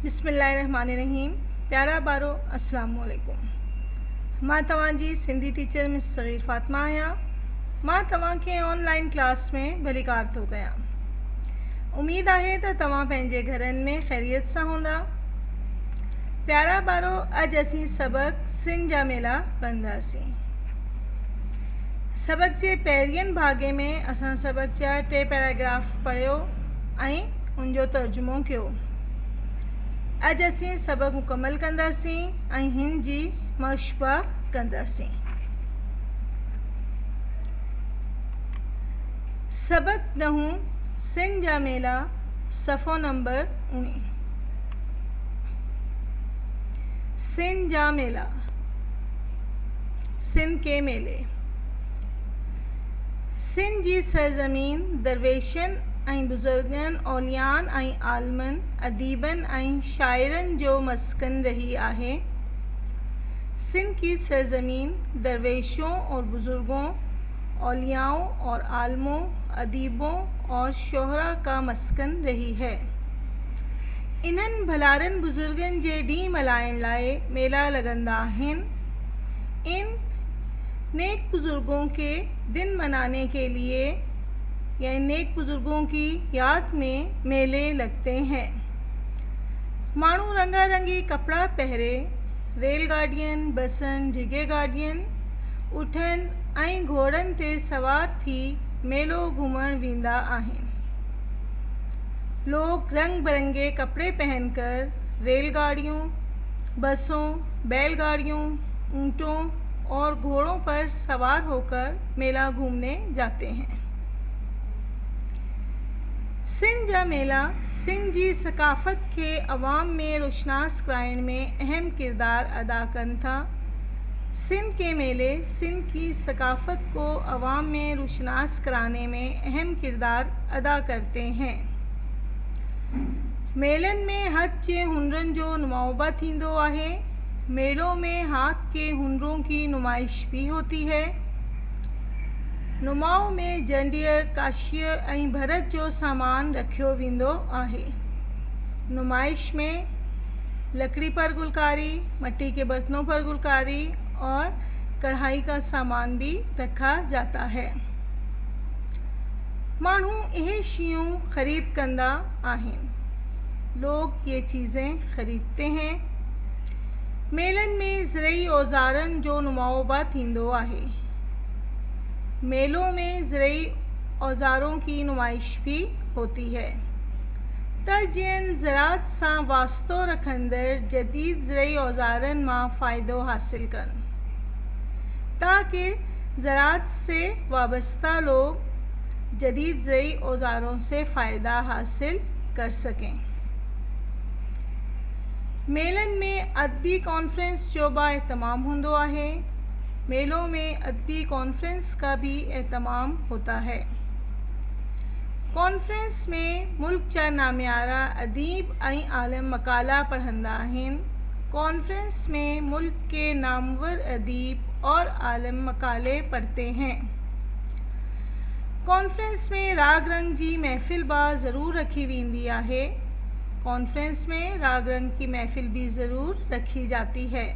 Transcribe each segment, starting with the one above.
बिस्मिल्लाहिर्रहमानिर्रहीम। प्यारा बारो अस्सलाम वालेकुम। मां तव्हांजी सिंधी टीचर मिस सग़ीर फ़ातिमा आहियां। मां तव्हांखे ऑनलाइन क्लास में भलीकार थो कयां। उम्मीद आहे त तव्हां पंहिंजे घरनि में ख़ैरियत सां हूंदा। प्यारा बारो, अॼु असीं सबक़ सिंध जा मेला पढ़ंदासीं। सबक़ जे पहिरियनि भाॻे में असां सबक़ जा 3 पैराग्राफ पढ़ियो ऐं उनजो तर्जुमो कयो। अॼु असीं सबक़ मुकमल कंदासीं ऐं हिन जी मशक़ कंदासीं। सबक़ 9 सिंध जा मेला, सफ़ो नंबर 19। सिंध जा मेला, सिंध के मेले। सिंध जी सरज़मीन दरवेशनि ऐं बुज़ुर्गनि, औलियान ऐं आलमनि, अदीबनि ऐं शाइरनि जो मस्कन रही आहे। सिंध की सरज़मीन दरवेशों और बुज़ुर्गों, औलियाओं और आलमों, अदीबों और शोहरा का मस्कन रही है। इन्हनि भलारनि बुज़ुर्गनि जे ॾींहुं मल्हाइण लाइ मेला लॻंदा आहिनि। इन नेक बुज़ुर्गों के दिन मनाने के लिए या नेक बुज़ुर्गों की याद में मेले लगते हैं। माण्हू रंगारंगी कपड़ा पहरे रेलगाॾियुनि, बसनि, जिगे गाॾियुनि, ऊठनि ऐं घोड़नि ते सवार थी मेलो घूमण वेंदा आहिनि। लोग रंग बिरंगे कपड़े पहनकर रेलगाड़ियों, बसों, बैलगाड़ियों, ऊँटों और घोड़ों पर सवार होकर मेला घूमने जाते हैं। सिंध जा मेला सिंध जी सकाफ़त खे अवाम में रोशनास कराइण में अहम किरदार अदा कनि था। सिंध के मेले सिंध की सकाफ़त को अवाम में रोशनास कराने में अहम किरदार अदा करते हैं। मेलनि में हथ जे हुनरनि जो नुमाइबा थींदो आहे। मेलों में हाथ के हुनरों की नुमाइश भी होती है। नुमाओ में जंडिय, काशीअ ऐं भरत जो सामान रखियो वेंदो आहे। नुमाइश में लकड़ी पर गुलकारी, मिट्टी के बर्तनों पर गुलकारी और कढ़ाई का सामान भी रखा जाता है। माण्हू इहे शयूं ख़रीद कंदा आहिनि। लोग ये चीज़ें ख़रीदते हैं। मेलनि में ज़रई औज़ारनि जो नुमाइबा थींदो आहे। मेलों में ज़रई औज़ारों की नुमाइश भी होती है। त जिन ज़राअत सां वास्तो रखंदड़ जदीद ज़रई औज़ारनि मां फ़ाइदो हासिल कनि, ताकि ज़राअत से वाबस्ता लोग जदीद ज़रई औज़ारों से फ़ायदा हासिल कर सकें। मेलनि में अदबी कॉन्फ्रेंस जो बि एहतमाम हूंदो आहे। मेलों में अदबी कॉन्फ्रेंस का भी एहतमाम होता है। कॉन्फ्रेंस में मुल्क जा नामियारा अदीब ऐं आलम मकाला पढ़ंदा आहिनि। कॉन्फ्रेंस में मुल्क के नामवर अदीब और आलम मकाले पढ़ते हैं। कॉन्फ्रेंस में राग रंग जी महफ़िल बा ज़रूर रखी वेंदी आहे। कॉन्फ्रेंस में राग रंग की महफ़िल भी ज़रूर रखी जाती है,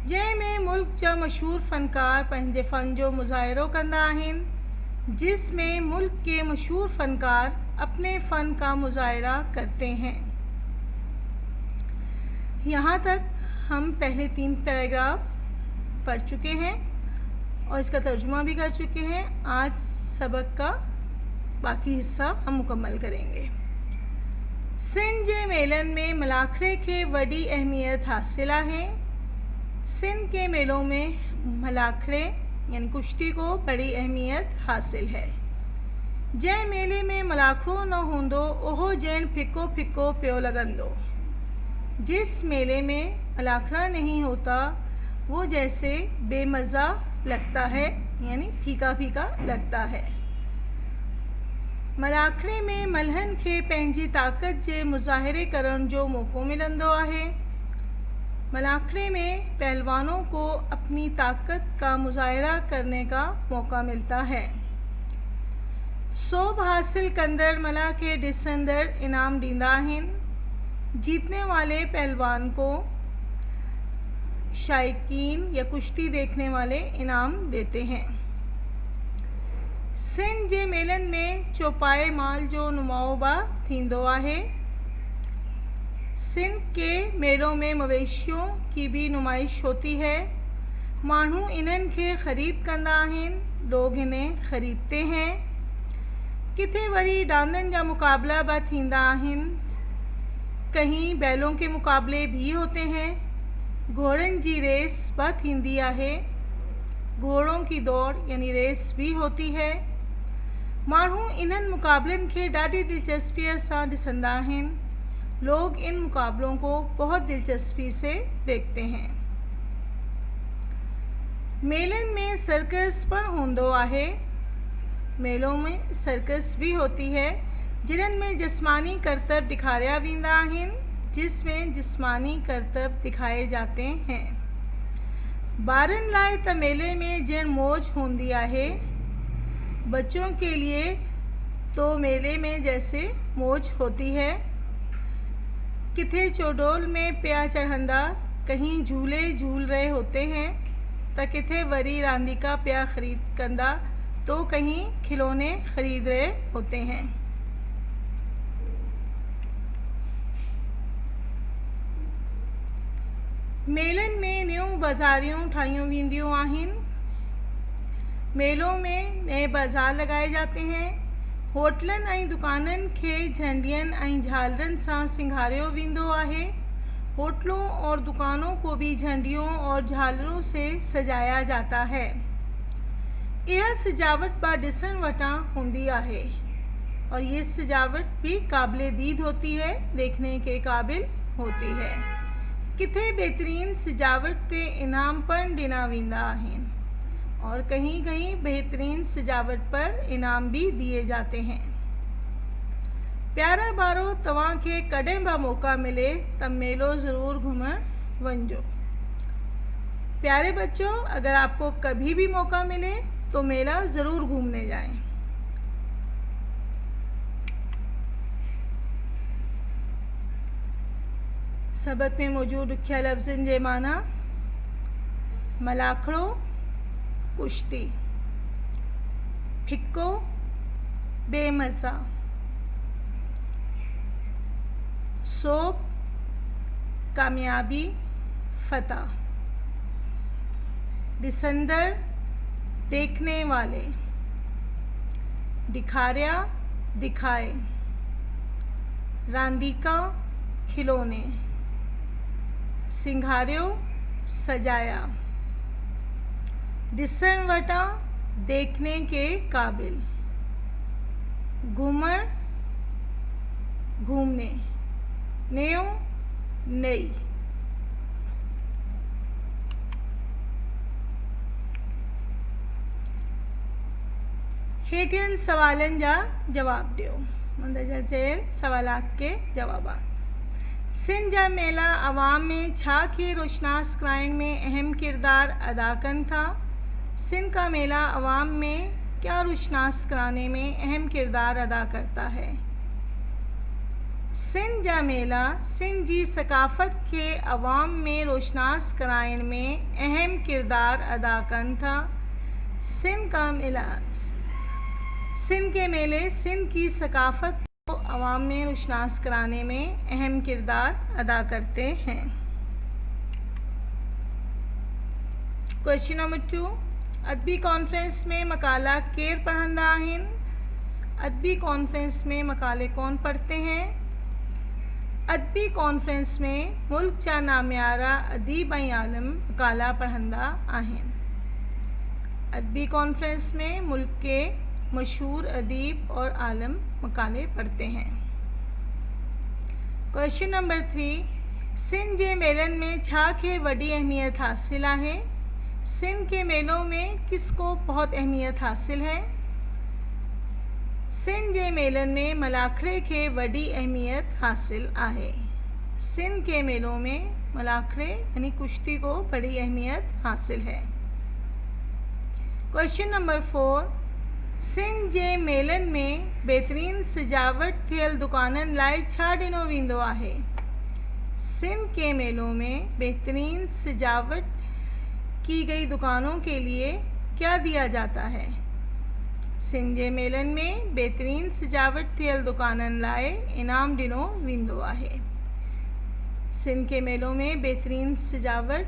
जंहिंमें मुल्क जा मशहूर फ़नकार पंहिंजे फ़न जो मुज़ाहिरो कंदा आहिनि, जिसमें मुल्क के मशहूर फ़नकार अपने फ़न का मुज़ाहिरा करते हैं। यहाँ तक हम पहले 3 पैराग्राफ पढ़ चुके हैं और इसका तर्जुमा भी कर चुके हैं। आज सबक का बाकी हिस्सा हम मुकम्मल करेंगे। सिंध जे मेलनि में मलाखड़े खे वॾी अहमियत हासिल आहे। सिंध के मेलों में मलाखड़े यानी कुश्ती को बड़ी अहमियत हासिल है। जंहिं मेले में मलाखड़ो न हूंदो ओहो ॼण फिको फिको पियो लॻंदो। जिस मेले में मलाखड़ा नहीं होता वो जैसे बेमज़ा लगता है, यानी फीका फीका लगता है। मलाखड़े में मल्हन खे पंहिंजी ताक़त जे मुज़ाहिरे करण जो मौक़ो मिलंदो आहे। मलाखड़े में पहलवानों को अपनी ताकत का मुज़ाहिरा करने का मौका मिलता है। सोभ हासिल कंदड़ मला खे ॾिसंदड़ इनाम ॾींदा आहिनि। जीतने वाले पहलवान को शायकीन या कुश्ती देखने वाले इनाम देते हैं। सिंध जे मेलनि में चौपाए माल जो नुमाओबा थींदो आहे। सिंध के मेलों में मवेशियों की भी नुमाइश होती है। माण्हू इन्हनि खे ख़रीद कंदा आहिनि, लोग इन्हें ख़रीदते हैं। किथे वरी डांदनि जा मुकाबला बि थींदा आहिनि। कहीं बैलों के मुकाबले भी होते हैं। घोड़नि जी रेस बि थींदी आहे। घोड़ों की दौड़ यानी रेस भी होती है। माण्हू इन्हनि मुकाबलनि खे ॾाढी दिलचस्पीअ सां ॾिसंदा आहिनि। लोग इन मुकाबलों को बहुत दिलचस्पी से देखते हैं। मेलन में सर्कस पण हूंदो आहे। मेलों में सर्कस भी होती है जिन्हनि में जिस्मानी करतब दिखाया वेंदा आहिनि, जिसमें जिस्मानी करतब दिखाए जाते हैं। ॿारनि लाइ त मेले में ॼण मौज हूंदी आहे। बच्चों के लिए तो मेले में जैसे मौज होती है। किथे चौडोल में पिया चढ़ंदा, कहीं झूले झूल रहे होते हैं, त किथे वरी रांदीका पिया खरीद कंदा, तो कहीं खिलौने खरीद रहे होते हैं। मेलन में न्यू बाज़ारियूं ठाहियूं वेंदियूं आहिनि। मेलों में नए बाज़ार लगाए जाते हैं। होटलनि ऐं दुकाननि खे झंडियनि ऐं झालरनि सां सिंगारियो वेंदो आहे। होटलों और दुकानों को भी झंडियों और झालरों से सजाया जाता है। यह सजावट बि ॾिसण वटां हूंदी आहे और ये सजावट भी काबिल दीद होती है, देखने के काबिल होती है। किथे बेहतरीन सजावट ते इनाम पण ॾिना वेंदा आहिनि और कहीं कहीं बेहतरीन सजावट पर इनाम भी दिए जाते हैं। प्यारा बारो तव्हां खे कॾहिं बि मौका मिले त मेलो ज़रूर घुमण वञिजो। प्यारे बच्चों, अगर आपको कभी भी मौका मिले तो मेला ज़रूर घूमने जाएं। सबक में मौजूद ॾुखिया लफ्ज़नि जे माना मलाखड़ो कुश्ती, फिक्को बेमज़ा, सोप कामयाबी फतह, डिसंदर देखने वाले, दिखारिया दिखाए, रांदीका खिलौने, सिंगारियो सजाया, ॾिसण वटां देखने के काबिल, घूमण घूमने, नयो नई। हेठियनि सवालनि जा जवाब ॾियो। मंदरजा ज़ेल सवालात के जवाबात। सिंध जा मेला अवाम में छा खे रोशनास कराइण में अहम किरदार अदा कनि था? सिंध का मेला अवाम में क्या रोशनास कराने में अहम किरदार अदा करता है? सिंध जा मेला सिंध जी सकाफ़त के अवाम में रोशनास कराइण में अहम किरदार अदा कनि था। सिंध के मेले सिंध की सकाफ़त को अवाम में रोशनास कराने में अहम किरदार अदा करते हैं। क्वेश्चन नंबर 2, अदबी कॉन्फ्रेंस में मकाला केर पढ़ंदा आहिनि? अदबी कॉन्फ्रेंस में मकाले कौन पढ़ते हैं? अदबी कॉन्फ्रेंस में मुल्क जा नामियारा अदीब ऐं आलिम मकाला पढ़ंदा आहिनि। अदबी कॉन्फ्रेंस में मुल्क के मशहूर अदीब और आलिम मकाले पढ़ते हैं। क्वेश्चन नंबर 3, सिंध जे मेलनि में छा खे वॾी अहमियत हासिल आहे? सिंध के मेलों में किसको बहुत अहमियत हासिल है? सिंध जे मेलनि में मलाखड़े खे वॾी अहमियत हासिल आहे। सिंध के मेलों में मलाखड़े यानी कुश्ती को बड़ी अहमियत हासिल है। क्वेश्चन नंबर 4, सिंध जे मेलनि में बेहतरीन सजावट थियल दुकाननि लाइ छा ॾिनो वेंदो आहे? सिंध के मेलों में बेहतरीन सजावट की गई दुकानों के लिए क्या दिया जाता है? सिंध जे मेलनि में बेहतरीन सजावट थियल दुकाननि लाइ इनाम ॾिनो वेंदो आहे। सिंध के मेलों में बेहतरीन सजावट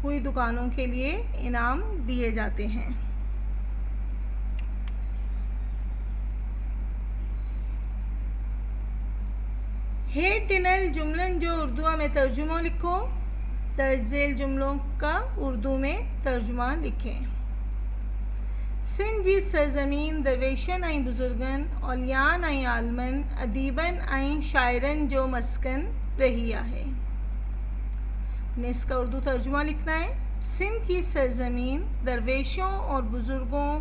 हुई दुकानों के लिए इनाम दिए जाते हैं। हेठि ॾिनल जुमलनि जो उर्दू में तर्जुमो लिखो। दर्ज झेल जुमलों का उर्दू में तर्जुमा लिखें। सिंध जी सरज़मीन दरवेशनि ऐं बुज़ुर्गनि, औलियान ऐं आलमनि, अदीबनि ऐं शाइरनि जो मस्कन रही है। इसका उर्दू तर्जुमा लिखना है। सिंध की सरज़मीन दरवेशों और बुज़ुर्गों,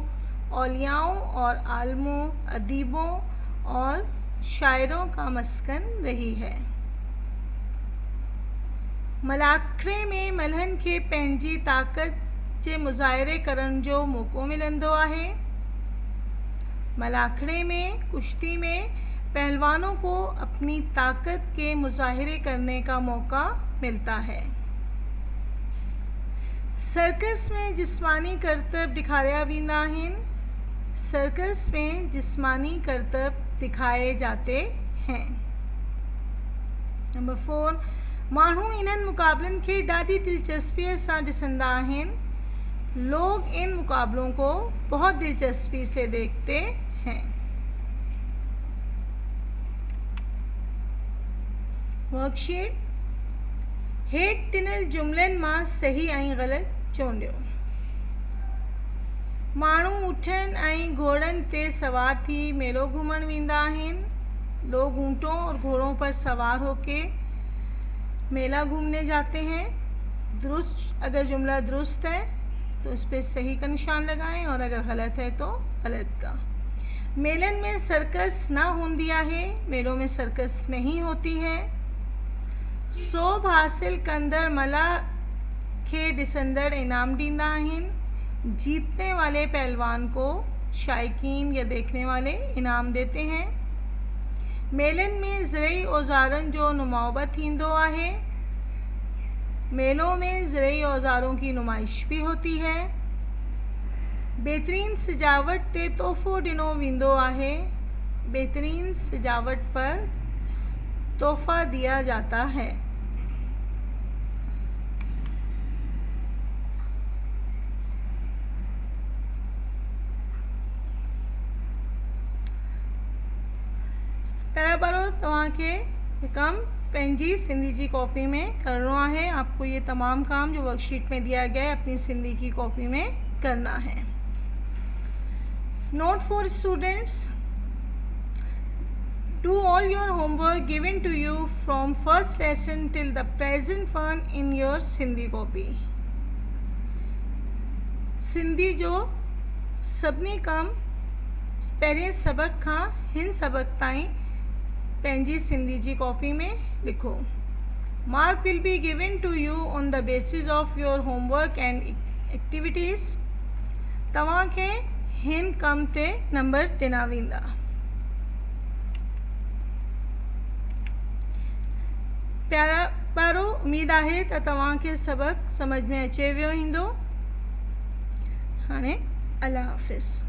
औलियाओं और आलमों, अदीबों और शायरों का मस्कन रही है। मलाखड़े में मल्हनि खे पंहिंजी ताक़त जे मुज़ाहिरे करण जो मौक़ो मिलंदो आहे। मलाखड़े में कुश्ती में पहलवानों को अपनी ताकत के मुज़ाहिरे करने का मौका मिलता है। सर्कस में जिस्मानी करतब दिखाया वेंदा आहिनि। सर्कस में जिस्मानी करतब दिखाए जाते हैं। नंबर 4, माण्हू इन्हनि मुक़ाबलनि खे ॾाढी दिलचस्पीअ सां ॾिसंदा आहिनि। लोग इन मुकाबलों को बहुत दिलचस्पी से देखते हैं। वर्कशीट हेठि ॾिनल जुमलनि मां सही ऐं ग़लति चूंडियो। माण्हू ऊँटनि ऐं घोड़नि ते सवार थी मेलो घूमण वेंदा आहिनि। लोग ऊँटों और घोड़ों पर सवार होके मेला घूमने जाते हैं। दुरुस्त, अगर जुमला दुरुस्त है तो इस पर सही का निशान लगाएं और अगर गलत है तो गलत का। मेलन में सर्कस ना होंदी आहे। मेलों में सर्कस नहीं होती है। सोभ हासिल कंदड़ मला खे ॾिसंदड़ इनाम ॾींदा आहिनि। जीतने वाले पहलवान को शायकीन या देखने वाले इनाम देते हैं। मेलन में ज़रई औज़ारनि जो नुमाइश थींदो आहे। मेलों में ज़रई औज़ारों की नुमाइश भी होती है। बेहतरीन सजावट ते तोहफ़ो ॾिनो वेंदो आहे। बेहतरीन सजावट पर तोहफ़ा दिया जाता है। पहिरियों तव्हांखे कम पंहिंजी सिंधी की कॉपी में करना है। आपको ये तमाम काम जो वर्कशीट में दिया गया है अपनी सिंधी की कॉपी में करना है। Note for students, do all your homework given to you from first lesson till the present one in your Sindhi copy. Sindhi जो सभिनी कम पहिरें सबक खां हिन सबक ताईं पंहिंजी सिंधी जी कॉपी में लिखो। Mark will be given to you on the basis of your homework and activities. तव्हांखे हिन कम ते नंबर ॾिना वेंदा। प्यारो उम्मीद है त तव्हांखे सबक समझ में अचे वियो हूंदो। हाणे अल्लाह हाफ़िज़।